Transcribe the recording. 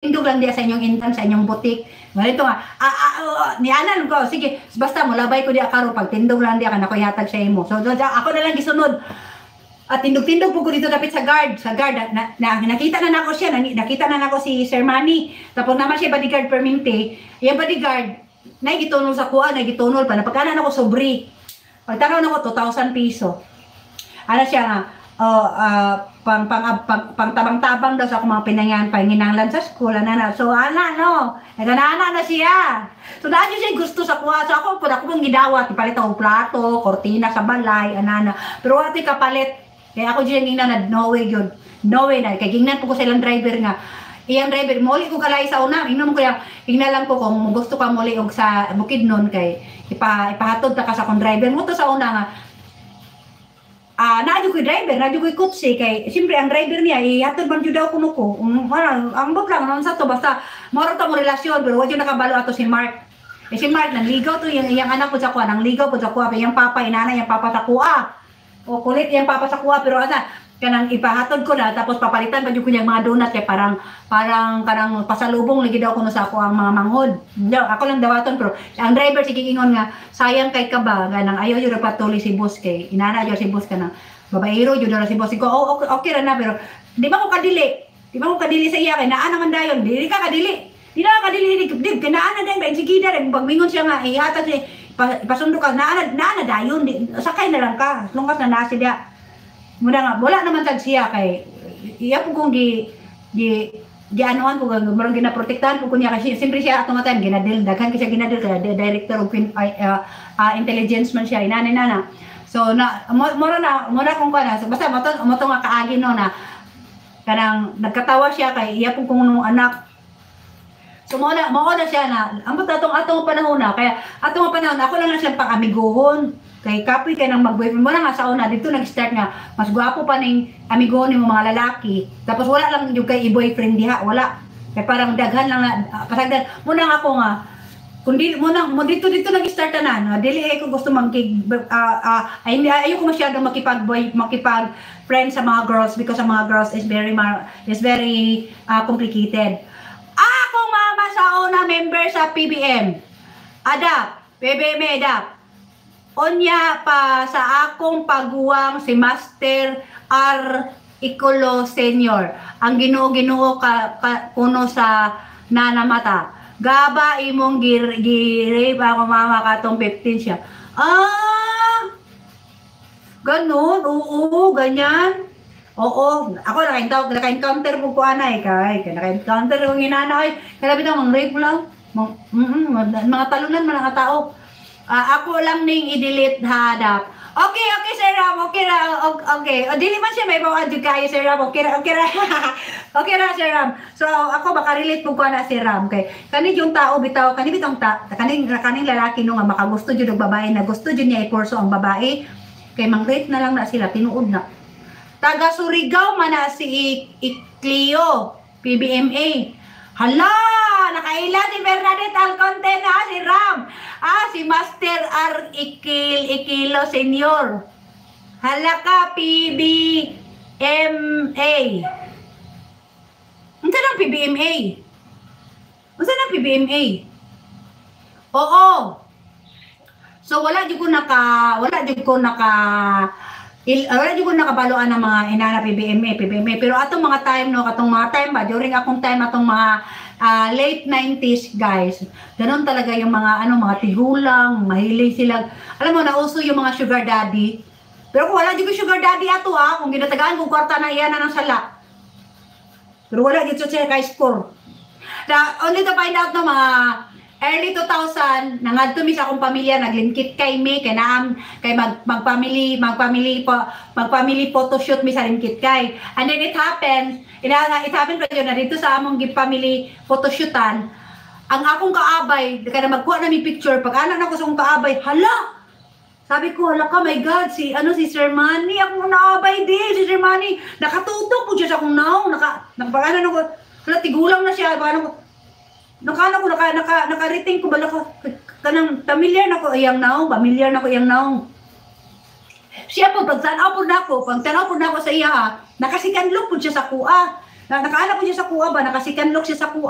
Tindog lang diya sa inyong intern, sa inyong butik. Ganito nga, nianan ko, sige, basta mo, labay ko diya karo, pag tindog lang diya, kanako ihatag sa imo. So, ako na lang gisunod. At tindog-tindog po ko dito dapit sa guard. Nakita na nako siya, nakita na nako si Sir Manny. Tapos naman siya bodyguard perminte. Yung bodyguard, nagitunol sa kuha, nagitunol pa. Napagkanan ako sobri. Pagtanaw na ko, 2,000 piso. Ano siya nga, pang-tabang-tabang daw sa akong mga pinangyaan, panginanglan sa school, ana. So, nagana na siya. So, dahil siya gusto sa kuha. So, ako pong gidawat, ipalit akong plato, kortina sa balay, ana. Pero ati kapalit, kaya ako dyan gingnan na, no way yun. No way na. Kaya gingnan po ko sa ilang driver nga. Iyang driver, muli ko kalay sa una. Ingnan mo kaya, gingnan lang po kung gusto ka muli og sa bukid nun, kay ipahatod ka sa akong driver mo to sa una nga. Naadyo ko'y driver, naadyo ko'y kutsi, kay siyempre ang driver niya, ihatod man dyan daw kuno ko. Ang bot lang, sa to, basta, moro to mo relasyon, pero wad yung nakabalo ato si Mark. Si Mark, nangligaw to, yung anak ko sa kuha, nangligaw po sa kuha, yung papa, inana, yung papa sa kuha. O kulit yung papa sa kuha, pero kanang ipahatod ko na, tapos papalitan pa yung kunyang mga donut, kaya parang kanang pasalubong, lagi daw kuno sa ako ang mga manghod. Ako lang dawaton, pero ang driver, sige ingon nga, sayang kay ka ba, ganang ayaw yung rapatuli si boss kay, inana yung si boss ka na, babaero yun na si boss ko, okay na, pero di ba ko kadili sa iya, kay naan naman dayon, di ka kadili, di na kadili, di kanaan na dayon, sige na rin, pagmingon siya nga, ihatag siya, ipasundo ka, naan na dayon, sakay na lang ka, lungas na nasi dia. Muna nga, wala naman tag siya, kay, iya po kong anuan ko, marang ginaprotektahan po niya, kasi siyempre siya atong matan, ginadil, daghan siya ginadil, kaya director of intelligence man siya, inana. So, muna kong kana, basta mo to nga kaagi no na, kanang nagkatawa siya kay iya pong kung anak. So, mauna siya na, ambot atong panahon na, kaya atong panahon, ako lang na siya pang-amiguhon. Kay kapoy ka nang mag-boyfriend mo na nga sa una, dito nag-start nga, mas gwapo pa ning amigo ni mga lalaki. Tapos wala lang yung kay i-boyfriend diha, wala. Kaya parang daghan lang na, pasagdan, muna nga ako nga, kundi muna, dito nag-start na na, dili ko gusto ayoko masyadong makipag-friend sa mga girls because sa mga girls is very complicated. Akong mama sa una member sa PBM, PBM. Onya pa sa akong paguwang si Master R. Icolo Senior. Ang ginoo ka kuno sa nanamata. Gaba imong gire pa ako mama katong 15 siya. Ganun, oo, ganyan. Oo, ako naka-encounter po ko anay kay naka-encounter ko inanay. Kaya bitang mang rape lang. Mga talunan man ang tao. Ako lang ning i-delete hadap. Okay, Sir Ram. Okay. O, dili man siya may bawang adyo kayo, Sir Ram. Okay ra. Okay ra, Sir Ram. So, ako baka-relate po ko na si Ram. Kay, kanin yung tao, kaning lalaki nung nga makagusto dyan ng babae, na gusto dyan niya i-porso ang babae. Kay, mang-rate na lang na sila, tinuod na. Taga Surigao man na si Cleo, PBMA. Hala! Nakaila ni Bernadette Alconte na si Ram. Si Master R. Ikilo Senior. Hala ka, PBMA. Ano ng PBMA? Ano ng PBMA? Oo. So, wala di ko nakabaloan ng mga inana PBMA. Pero atong mga time, katong mga time ba, during akong time, atong mga late 90s, guys, ganun talaga yung mga, mga tigulang, mahilig sila. Alam mo, nauso yung mga sugar daddy. Pero kung wala di ko sugar daddy ato, kung ginatagaan kong kwarta na iyan na ng sala. Pero wala dito siya kay score. Only to find out no, mga early 2000, nangadto mi sa akong pamilya, naglingkit kay mi, kay magpamily photoshoot mi sa lingkit kay. And then it happened pa yun na dito sa among family photoshootan, ang akong kaabay, kaya magkuha na mi picture, pag anak na ko sa akong kaabay, hala! Sabi ko, hala ka, my God, si Sir Manny, akong naabay din, si Sir Manny, nakatutok po siya sa akong naong, nakapag-anan ako, hala, tigulang na siya, naka-rating ko bala ka kanang familiar na ko iyang naong. Siya po pag tanaw po nako sa iya, nakasikanlok po siya sa kuha. Nakaana po siya sa kuha ba, nakasikanlok siya sa kuha.